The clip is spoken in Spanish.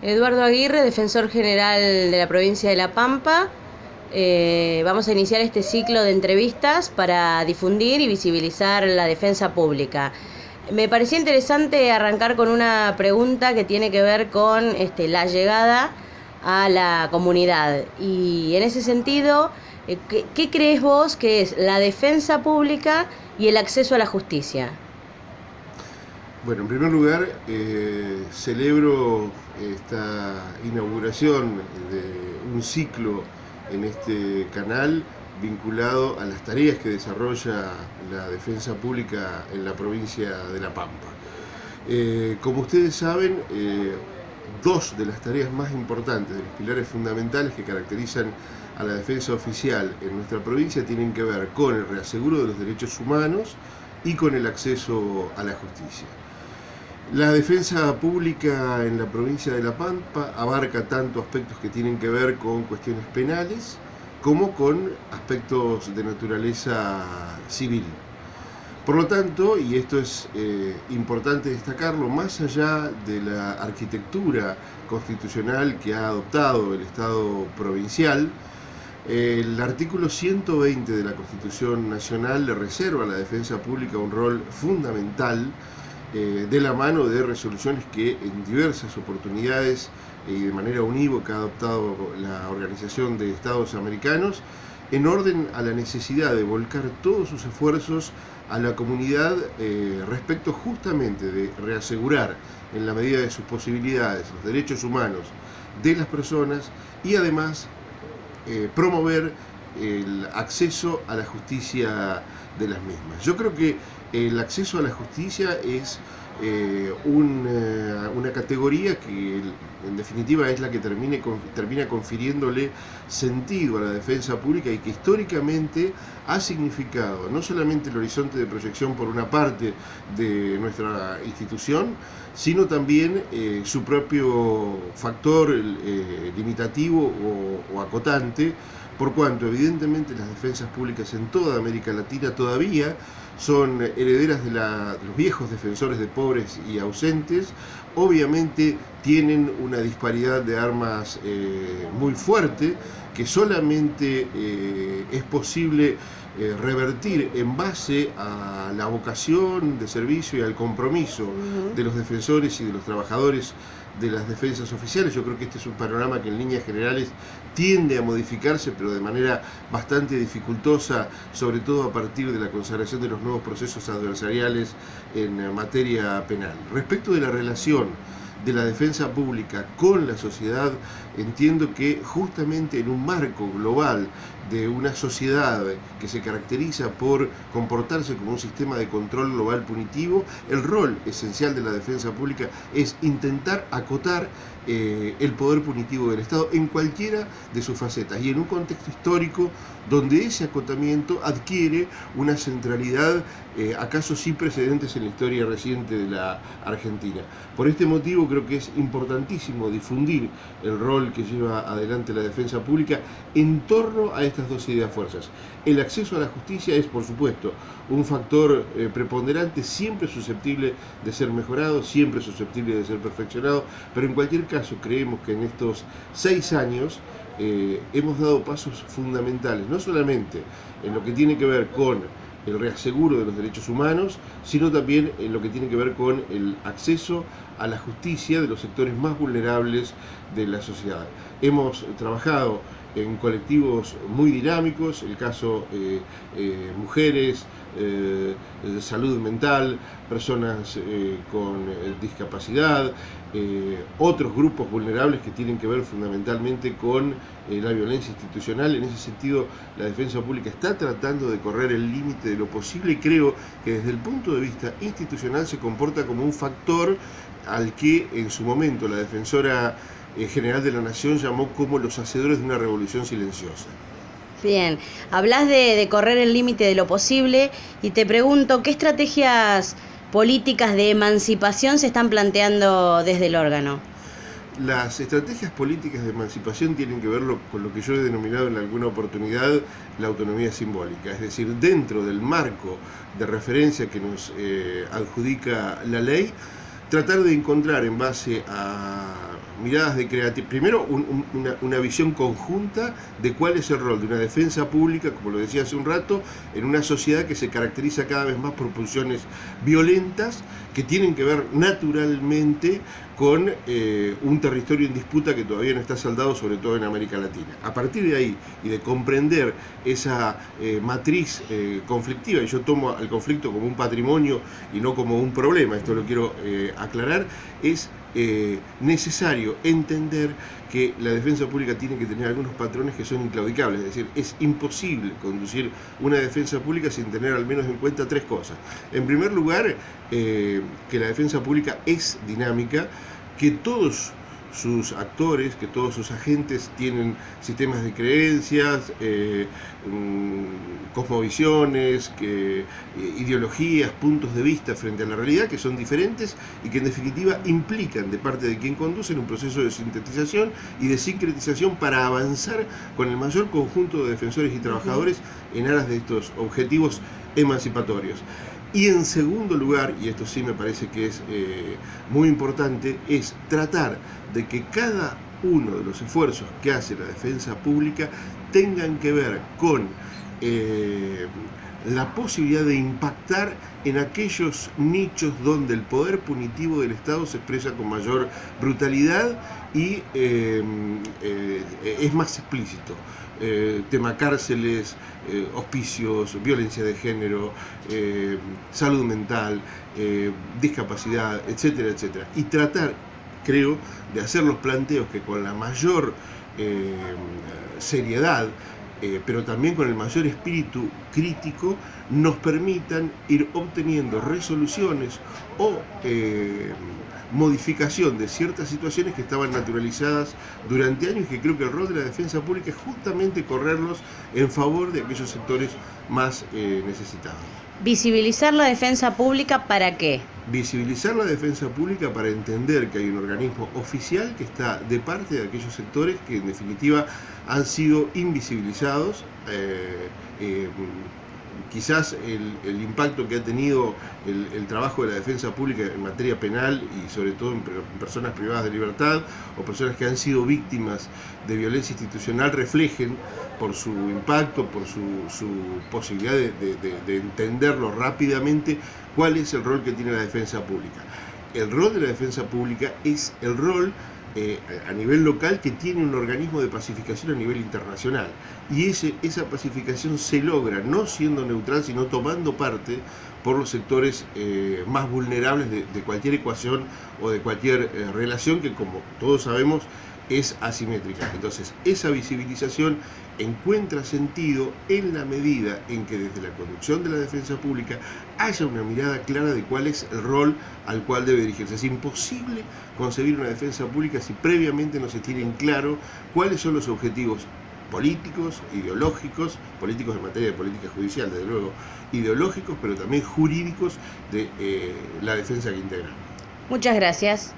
Eduardo Aguirre, defensor general de la provincia de La Pampa. Vamos a iniciar este ciclo de entrevistas para difundir y visibilizar la defensa pública. Me parecía interesante arrancar con una pregunta que tiene que ver con la llegada a la comunidad. Y en ese sentido, ¿qué crees vos que es la defensa pública y el acceso a la justicia? Bueno, en primer lugar, celebro esta inauguración de un ciclo en este canal vinculado a las tareas que desarrolla la defensa pública en la provincia de La Pampa. Como ustedes saben, dos de las tareas más importantes, de los pilares fundamentales que caracterizan a la defensa oficial en nuestra provincia tienen que ver con el reaseguro de los derechos humanos y con el acceso a la justicia. La defensa pública en la provincia de La Pampa abarca tanto aspectos que tienen que ver con cuestiones penales como con aspectos de naturaleza civil. Por lo tanto, y esto es importante destacarlo, más allá de la arquitectura constitucional que ha adoptado el Estado provincial, el artículo 120 de la Constitución Nacional le reserva a la defensa pública un rol fundamental de la mano de resoluciones que en diversas oportunidades y de manera unívoca ha adoptado la Organización de Estados Americanos en orden a la necesidad de volcar todos sus esfuerzos a la comunidad respecto justamente de reasegurar en la medida de sus posibilidades los derechos humanos de las personas y además promover el acceso a la justicia de las mismas. Yo creo que el acceso a la justicia es una categoría que en definitiva es la que termina confiriéndole sentido a la defensa pública y que históricamente ha significado no solamente el horizonte de proyección por una parte de nuestra institución, sino también su propio factor limitativo o acotante, por cuanto evidentemente las defensas públicas en toda América Latina todavía son herederas de los viejos defensores de pobres y ausentes. Obviamente tienen una disparidad de armas muy fuerte que solamente es posible revertir en base a la vocación de servicio y al compromiso de los defensores y de los trabajadores de las defensas oficiales. Yo creo que este es un panorama que en líneas generales tiende a modificarse, pero de manera bastante dificultosa, sobre todo a partir de la consagración de los nuevos procesos adversariales en materia penal. Respecto de la relación de la defensa pública con la sociedad, entiendo que justamente en un marco global de una sociedad que se caracteriza por comportarse como un sistema de control global punitivo, el rol esencial de la defensa pública es intentar acotar el poder punitivo del Estado en cualquiera de sus facetas y en un contexto histórico donde ese acotamiento adquiere una centralidad acaso sin precedentes en la historia reciente de la Argentina. Por este motivo creo que es importantísimo difundir el rol que lleva adelante la defensa pública en torno a estas dos ideas fuerzas. El acceso a la justicia es, por supuesto, un factor preponderante, siempre susceptible de ser mejorado, siempre susceptible de ser perfeccionado, pero en cualquier caso creemos que en estos 6 años hemos dado pasos fundamentales, no solamente en lo que tiene que ver con el reaseguro de los derechos humanos, sino también en lo que tiene que ver con el acceso a la justicia de los sectores más vulnerables de la sociedad. Hemos trabajado en colectivos muy dinámicos, el caso mujeres, salud mental, personas con discapacidad, otros grupos vulnerables que tienen que ver fundamentalmente con la violencia institucional. En ese sentido, la defensa pública está tratando de correr el límite de lo posible y creo que desde el punto de vista institucional se comporta como un factor al que en su momento la defensora general de la Nación llamó como los hacedores de una revolución silenciosa. Bien, hablas de correr el límite de lo posible y te pregunto, ¿qué estrategias políticas de emancipación se están planteando desde el órgano? Las estrategias políticas de emancipación tienen que ver con lo que yo he denominado en alguna oportunidad la autonomía simbólica, es decir, dentro del marco de referencia que nos adjudica la ley, tratar de encontrar en base a miradas de creatividad. Primero, una visión conjunta de cuál es el rol de una defensa pública, como lo decía hace un rato, en una sociedad que se caracteriza cada vez más por pulsiones violentas que tienen que ver naturalmente con un territorio en disputa que todavía no está saldado, sobre todo en América Latina. A partir de ahí y de comprender esa matriz conflictiva, y yo tomo al conflicto como un patrimonio y no como un problema, esto lo quiero aclarar, es necesario entender que la defensa pública tiene que tener algunos patrones que son inclaudicables, es decir, es imposible conducir una defensa pública sin tener al menos en cuenta tres cosas. En primer lugar, que la defensa pública es dinámica, que todos sus actores, que todos sus agentes tienen sistemas de creencias, cosmovisiones, ideologías, puntos de vista frente a la realidad que son diferentes y que en definitiva implican de parte de quien conduce un proceso de sintetización y de sincretización para avanzar con el mayor conjunto de defensores y trabajadores en aras de estos objetivos emancipatorios. Y en segundo lugar, y esto sí me parece que es muy importante, es tratar de que cada uno de los esfuerzos que hace la defensa pública tengan que ver con la posibilidad de impactar en aquellos nichos donde el poder punitivo del Estado se expresa con mayor brutalidad y es más explícito. Tema cárceles, hospicios, violencia de género, salud mental, discapacidad, etcétera, etcétera. Y tratar, creo, de hacer los planteos que con la mayor seriedad, pero también con el mayor espíritu crítico, nos permitan ir obteniendo resoluciones o modificación de ciertas situaciones que estaban naturalizadas durante años, y que creo que el rol de la defensa pública es justamente correrlos en favor de aquellos sectores más necesitados. Visibilizar la defensa pública, ¿para qué? Visibilizar la defensa pública para entender que hay un organismo oficial que está de parte de aquellos sectores que en definitiva han sido invisibilizados. Quizás el impacto que ha tenido el trabajo de la defensa pública en materia penal y sobre todo en personas privadas de libertad o personas que han sido víctimas de violencia institucional reflejen por su impacto, por su posibilidad de entenderlo rápidamente, cuál es el rol que tiene la defensa pública. El rol de la defensa pública es el rol a nivel local que tiene un organismo de pacificación a nivel internacional, y esa pacificación se logra no siendo neutral, sino tomando parte por los sectores más vulnerables de cualquier ecuación o de cualquier relación que, como todos sabemos, es asimétrica. Entonces, esa visibilización encuentra sentido en la medida en que desde la conducción de la defensa pública haya una mirada clara de cuál es el rol al cual debe dirigirse. Es imposible concebir una defensa pública si previamente no se tiene en claro cuáles son los objetivos políticos, ideológicos, políticos en materia de política judicial, desde luego, ideológicos, pero también jurídicos de la defensa que integra. Muchas gracias.